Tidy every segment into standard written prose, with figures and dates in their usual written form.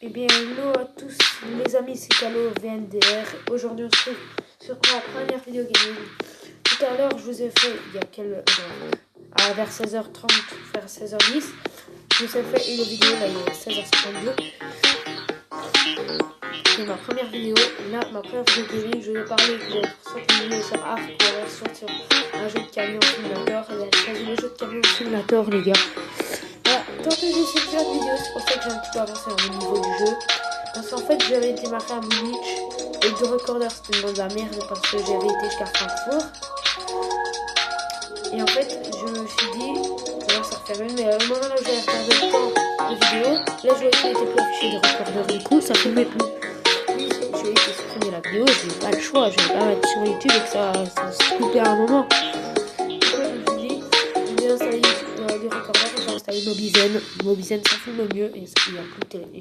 Eh bien, hello à tous les amis, c'est Calo VNDR. Aujourd'hui, on se trouve sur ma première vidéo gaming. Tout à l'heure, je vous ai fait, vers 16h30, vers 16h10, je vous ai fait une vidéo, là, il est 16h52. C'est ma première vidéo. Là, ma première vidéo gaming, je vais parler que j'ai sorti une vidéo sur Arc, la version sur un jeu de camion simulator. Et j'ai choisi le jeu de camion simulator, les gars. Voilà, tant que j'ai sorti la vidéo, c'est pour ça que j'ai un petit peu avancé au niveau du jeu. Parce qu'en fait, j'avais démarré à Munich et le recorder c'était une de la merde parce que j'avais été jusqu'à Francfort. Et en fait, je me suis dit, alors ça refait même, mais au moment où j'ai regardé le temps de vidéo, là je voyais qu'il n'était plus affiché de recorder, du coup ça filmait plus. Puis j'ai été supprimer la vidéo, j'ai pas le choix, je vais pas mettre sur YouTube et que ça se coupait à un moment. Du coup, je me suis dit, je vais installer du recorder, j'ai installé Mobizen. Mobizen ça filme mieux et il y a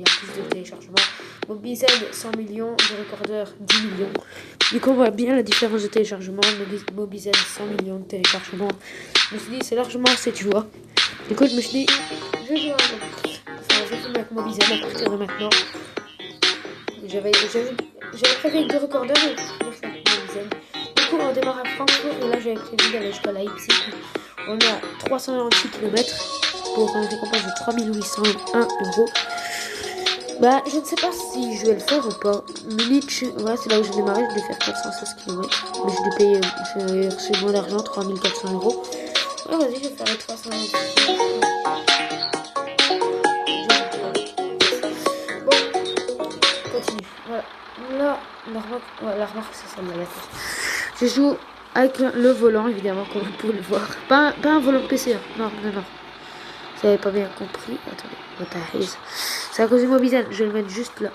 plus de téléchargements. Mobizen 100 millions, de recorder 10 millions. Du coup on voit bien la différence de téléchargement. Mobizen 100 millions de téléchargements. Je me suis dit c'est largement assez, tu vois. Du coup je me suis dit je vais filmer avec Mobizen à partir de maintenant. J'avais prévu avec deux recorders et je vais avec Mobizen. Du coup on démarre à Francfort et là j'avais prévu d'aller jusqu'à Leipzig. On a 396 km pour une récompense de 3801 €. Bah, je ne sais pas si je vais le faire ou pas. Munich, ouais, c'est là où j'ai démarré, je vais faire 416 km. Mais je vais payer, j'ai reçu moins d'argent, 3400 €. Ouais, vas-y, je vais faire les 300 €. Bon, continue. Voilà. Là, la remarque, c'est ça, la tête. Je joue avec le volant, évidemment, comme vous pouvez le voir. Pas un volant PC, hein. Non. Vous avez pas bien compris. Attendez, c'est à cause du Mobizen, je vais le mettre juste là.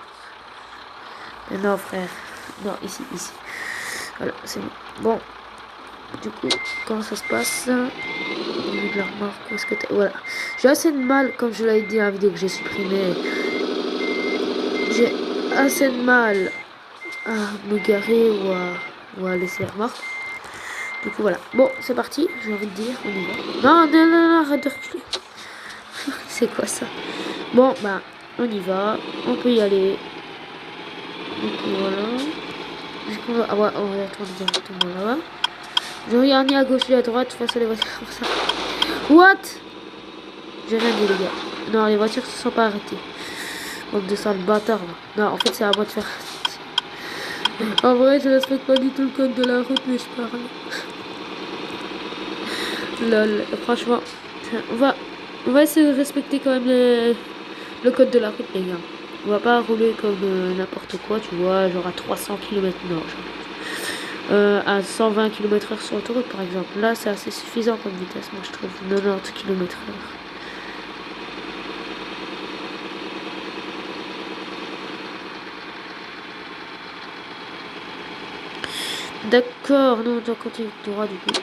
Mais non, frère. Non, ici. Voilà, c'est bon. Bon. Du coup, comment ça se passe? Au niveau de la remarque, où est-ce que t'es? Voilà. J'ai assez de mal, comme je l'avais dit dans la vidéo que j'ai supprimée. J'ai assez de mal à me garer ou à laisser la remarque. Du coup, voilà. Bon, c'est parti. J'ai envie de dire, on y va. Non, arrête de reculer. C'est quoi ça? Bon, bah, on y va. On peut y aller. Donc voilà. On va retourner directement là-bas. Je regarde ni à gauche ni à droite face à les voitures comme ça. What? J'ai rien dit, les gars. Non, les voitures se sont pas arrêtées. Bande de sales bâtards. Non, en fait, c'est à moi de faire. En vrai, je respecte pas du tout le code de la route, mais je parle. Lol, franchement, on va essayer de respecter quand même le code de la route, les gars. On va pas rouler comme n'importe quoi, tu vois, genre à 300 km, non, à 120 km/h sur l'autoroute, par exemple. Là, c'est assez suffisant comme vitesse, moi, je trouve, 90 km/h. D'accord, non, on doit continuer droit, du coup.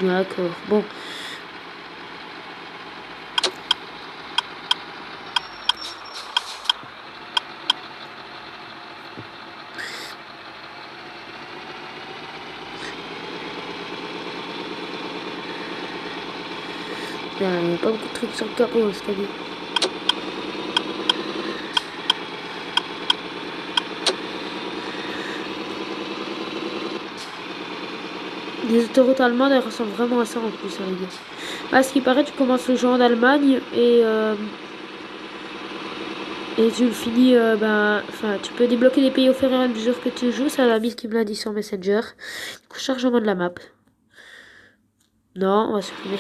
D'accord, bon. Il n'y a pas beaucoup de trucs sur le capot, c'est-à-dire. Les autoroutes allemandes, elles ressemblent vraiment à ça en plus, hein, les gars. À ce qui paraît, tu commences le jeu en Allemagne et tu le finis, tu peux débloquer les pays au fur et à mesure que tu joues. C'est la mise qui me l'a dit sur Messenger. Chargement de la map. Non, on va supprimer.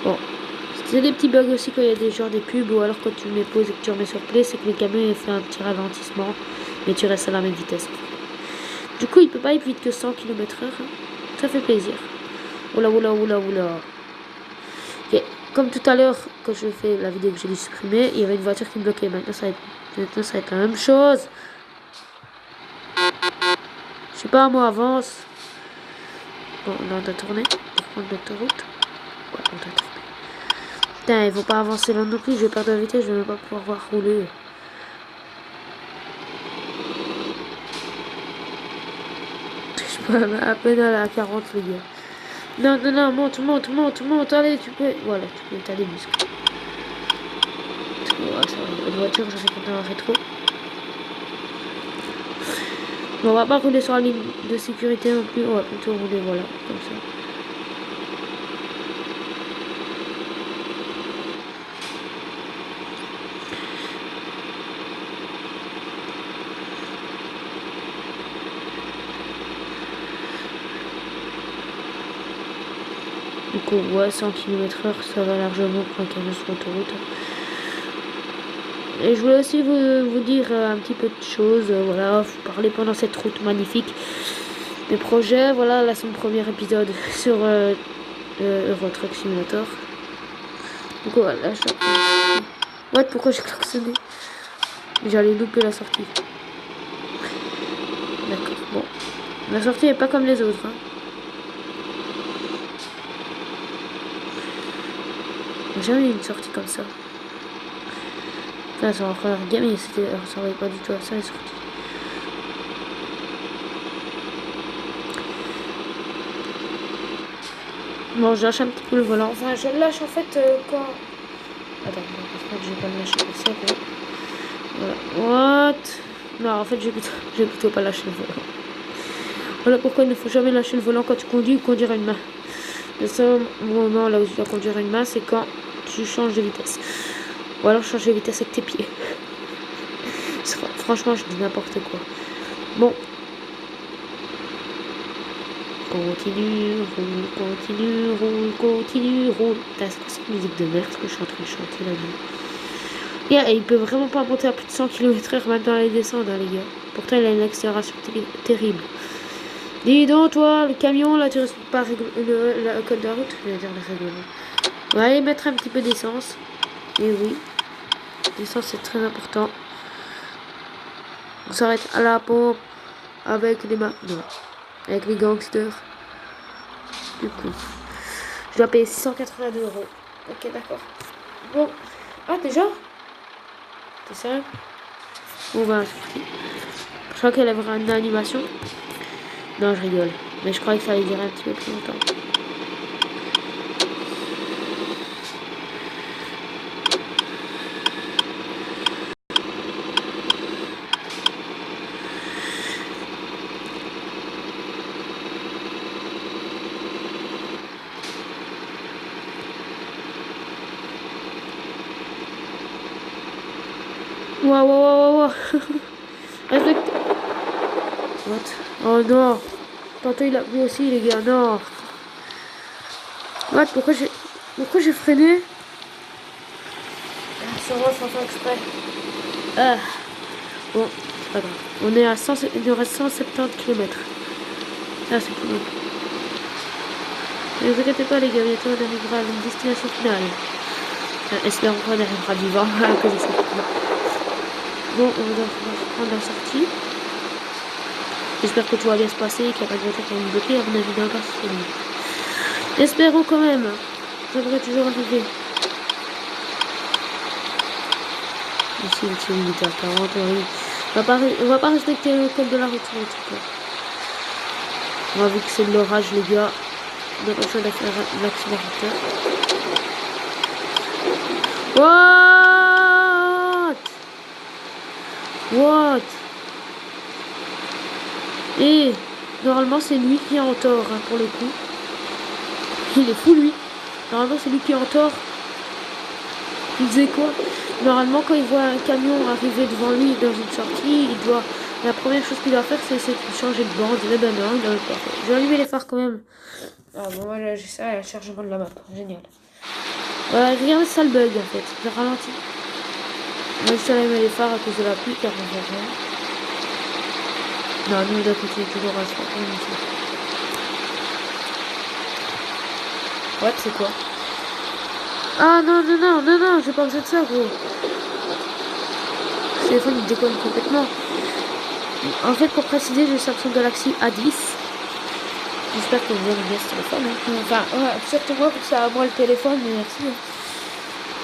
Bon. C'est des petits bugs aussi quand il y a des pubs ou alors quand tu mets pause et que tu remets sur play, c'est que le camion il fait un petit ralentissement, mais tu restes à la même vitesse. Du coup, il peut pas aller plus vite que 100 km/h. Ça fait plaisir. Oula. Okay. Comme tout à l'heure, quand je fais la vidéo que j'ai dû supprimer, il y avait une voiture qui me bloquait. Maintenant, ça va être la même chose. Je sais pas, moi, avance. Bon, là, on doit tourner pour prendre l'autoroute. Ouais, on doit tourner. Putain, il faut pas avancer là non plus. Je vais perdre la vitesse, je vais même pas pouvoir rouler. Je peux à peine aller à 40, les gars. Non, non, non, monte, allez, tu peux... Voilà, tu peux, t'as des muscles. Voilà, ça va, une voiture, je sais qu'on est en rétro. Bon, on va pas rouler sur la ligne de sécurité non plus, on va plutôt rouler, voilà, comme ça. Du coup, ouais, 100 km/h, ça va largement pour un camion sur l'autoroute. Et je voulais aussi vous dire un petit peu de choses, voilà, vous parler pendant cette route magnifique. Mes projets, voilà, là c'est mon premier épisode sur Euro Truck Simulator. Du coup, voilà, je... What, pourquoi j'ai klaxonné? J'allais louper la sortie. D'accord, bon. La sortie est pas comme les autres, hein. J'ai jamais eu une sortie comme ça. Là, ça va faire gamin, ça ressemblait pas du tout à ça, les sorties. Bon, je lâche un petit peu le volant. Enfin, je le lâche en fait quand... Attends, je vais pas le lâcher pour ça. Voilà. What? Non, en fait, j'ai plutôt pas lâché le volant. Voilà pourquoi il ne faut jamais lâcher le volant quand tu conduis ou conduire à une main. Le seul moment là où tu dois conduire à une main, c'est quand tu changes de vitesse. Ou alors changer de vitesse avec tes pieds. Franchement, je dis n'importe quoi. Bon. Continue, roule. Putain, c'est quoi cette musique de merde que je suis en train de chanter là-dedans? Yeah, et il peut vraiment pas monter à plus de 100 km/h même dans les descentes, hein, les gars. Pourtant, il a une accélération terrible. Dis donc, toi, le camion, là, tu respectes pas le code de la route. Je vais dire le règlement. On va aller mettre un petit peu d'essence. Et oui, l'essence, c'est très important. On s'arrête à la pompe avec les non, avec les gangsters. Du coup, je dois payer 682 €. Ok, d'accord. Bon. Ah, déjà? T'es sérieux? Bon, bah, je crois qu'elle avait une animation. Non, je rigole. Mais je croyais que ça allait durer un petit peu plus longtemps. Waouh. Respecte. What? Oh non. Tantôt il a plu aussi, les gars. Non. What? Pourquoi j'ai freiné? Sûrement sans faire exprès. Ah. Bon, c'est pas grave. On est à 100, il nous reste 170 km. Ah, c'est cool. Ne vous inquiétez pas, les gars. Bientôt on arrivera à une destination finale. Espérons qu'on arrivera vivant à cause de ça. Bon, on va prendre la sortie. J'espère que tout va bien se passer, qu'il n'y a pas de voiture qui va nous bloquer. À mon avis, d'accord, c'est mieux. Espérons quand même. J'aimerais toujours arriver. Ici, c'est limité à 40. On va pas respecter le code de la route. On va vu que c'est de l'orage, les gars. On n'a pas le choix de faire l'accélérateur. What? Et normalement c'est lui qui est en tort, hein, pour le coup. Il est fou lui. Normalement c'est lui qui est en tort. Il faisait quoi? Normalement quand il voit un camion arriver devant lui dans une sortie, la première chose qu'il doit faire c'est changer de bande. Mais ben non, il n'avait pas fait. Je vais allumer les phares quand même. Ah bon, voilà, j'ai ça, le chargement de la map. Génial. Voilà, regardez ça le bug en fait. J'ai ralenti. Moi je suis allumé les phares à cause de la pluie car on voit rien. Non, nous d'un côté toujours à 3 ici. What, c'est quoi? Ah non, j'ai pas besoin de ça, gros. Le téléphone il déconne complètement. En fait, pour préciser, j'ai le Samsung Galaxy A10. J'espère que vous aimez bien ce téléphone. Hein. Enfin, ouais, surtout moi, pour ça, moi le téléphone, mais merci.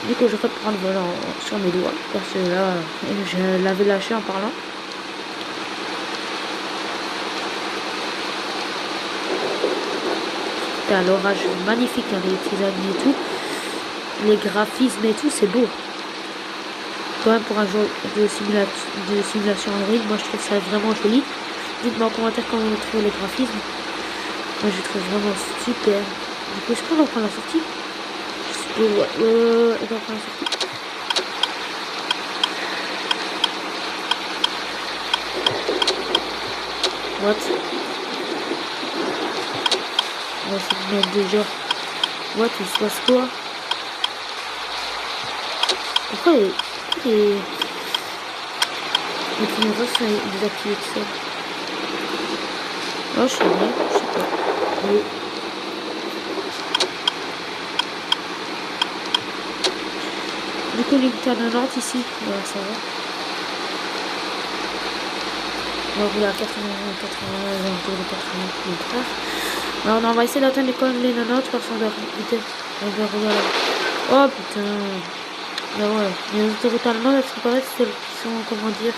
Du coup, je vais prendre le volant sur mes doigts. Parce que là, je l'avais lâché en parlant. Putain, l'orage magnifique avec les amis et tout. Les graphismes et tout, c'est beau. Quand même pour un jeu de simulation Android, moi je trouve ça vraiment joli. Dites-moi en commentaire comment vous trouvez les graphismes. Moi je trouve vraiment super. Du coup, est-ce qu'on va prendre la sortie? On va prendre la sortie. What? On va essayer de mettre déjà. What? Il se passe quoi? Pourquoi les caméras sont désactivées tout seul? Oh, je sais pas. Oui. Du coup, les guitares de Nantes ici, ouais, ça va. On va rouler à 80 guitares. Alors, on va essayer d'atteindre les 90 par son vitesse. On va rouler là. Oh putain. Ah ouais, les autoroutes allemandes, elles sont pareilles, celles qui sont, comment dire,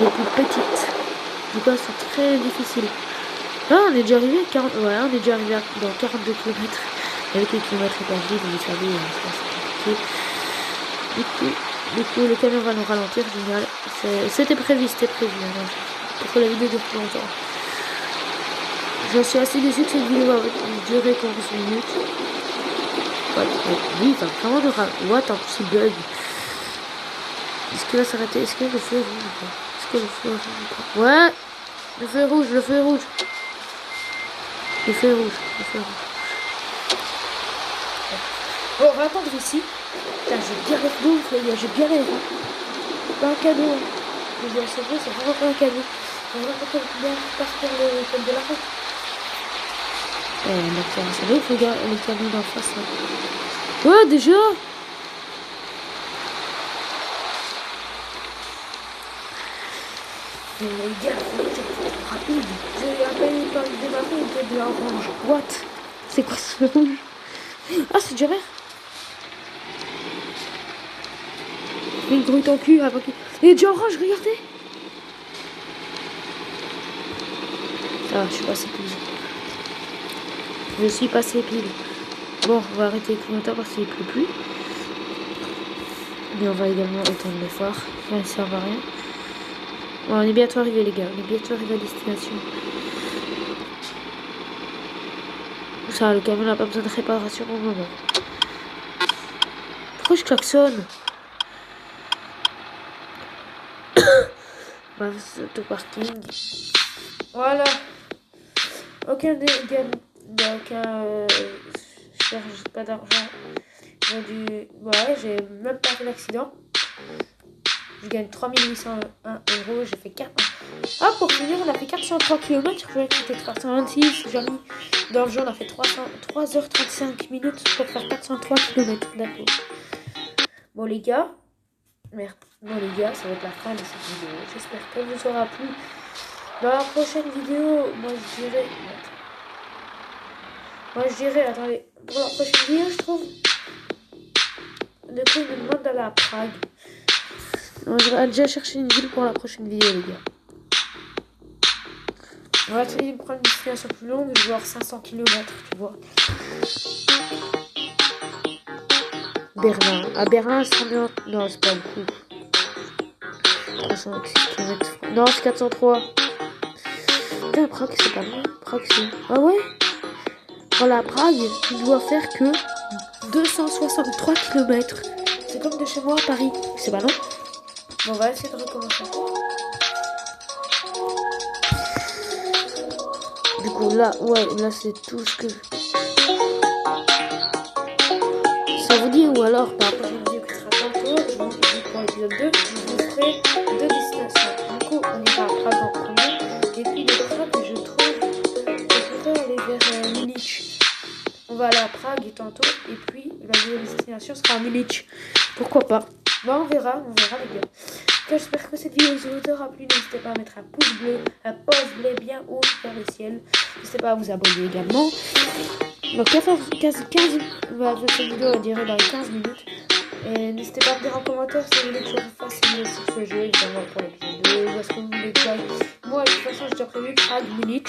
les plus petites. Du coup, elles sont très difficiles. Là, on est déjà arrivé à 40, ouais, on est déjà arrivé dans 42 km. Avec les kilomètres hyper vite, vous savez, c'est compliqué. Du coup, le camion va nous ralentir, génial. C'était prévu. Pour que la vidéo dure plus longtemps. Je suis assez déçu que cette vidéo va durer 15 minutes. Oui, enfin, vraiment de what un petit bug. Est-ce qu'il va s'arrêter? Est-ce que le feu est rouge ou pas? Est-ce que le feu est rouge ou pas? Ouais! Le feu est rouge. Le feu est rouge. Bon, on va attendre ici. Putain, j'ai bien l'air d'ouf, les gars, j'ai bien l'air. Pas un cadeau. Je dois sauver, c'est vraiment pas un cadeau. On va bien partir le code de la route. C'est ouf, les gars, les camions d'en face. Là. Ouais, déjà. Mais les gars, c'est rapide. J'ai à peine pas démarré, il était de orange. What? C'est quoi ce rouge? Ah, c'est déjà vert. Une grouille en cul avant qu'il... Il est déjà orange, regardez. Ça va, je suis passé pile. Je suis passé pile. Bon, on va arrêter le clignotant parce qu'il ne pleut plus. Mais on va également éteindre les phares. Ça ne sert à rien. Bon, on est bientôt arrivé, les gars. On est bientôt arrivé à destination. Ça, le camion n'a pas besoin de réparation au moment. Pourquoi je klaxonne? Bah, c'est auto-parking. Voilà. Aucun dégât. Je cherche pas d'argent. Ouais, j'ai même pas fait d'accident. Je gagne 3801 €. J'ai fait 4. Ah, pour finir, on a fait 403 km. Je croyais que c'était 326. J'ai mis dans le jeu, on a fait 3h35 minutes pour faire 403 km. D'accord. Bon, les gars. Merde. Bon, les gars, ça va être la fin de cette vidéo. J'espère qu'elle vous aura plu. Dans la prochaine vidéo, moi je dirais, attendez, pour la prochaine vidéo, je trouve. Du coup, il me demande d'aller à Prague. On va déjà chercher une ville pour la prochaine vidéo, les gars. On va essayer de prendre une destination plus longue, genre 500 km, tu vois. Berlin. À Berlin, c'est combien? Non, c'est pas beaucoup. 306 km. Non, c'est 403. Putain, Prague, c'est pas loin. Prague, c'est... Ah ouais? Voilà, Prague, tu dois faire que 263 km. C'est comme de chez moi à Paris. C'est pas long. Bon, on va essayer de recommencer. Du coup, là, ouais, là, c'est tout ce que... Ça vous dit, ou alors, par rapport à une vidéo qui sera tantôt, je vous dis pour l'épisode 2, je vous ferai 2 destinations. Du coup, on ira à Prague en premier. Et puis, de Prague, je trouve, je pourrais aller vers Munich. On va aller à Prague tantôt. Et puis, la deuxième destination sera à Munich. Pourquoi pas? Bah, on verra, les gars. J'espère que cette vidéo vous aura plu. N'hésitez pas à mettre un pouce bleu bien haut vers le ciel. N'hésitez pas à vous abonner également. Donc 15, cette vidéo va durer dans les 15 minutes. Et n'hésitez pas à me dire en commentaire si vous voulez que je vous fasse une sur ce jeu, évidemment pour l'épisode 2. Ou est-ce que vous voulez que j'aille. Moi, de toute façon, j'ai déjà prévu Prague, Munich.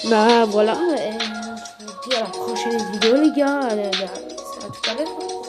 Bah voilà, on se dit à la prochaine vidéo les gars, à tout à l'heure.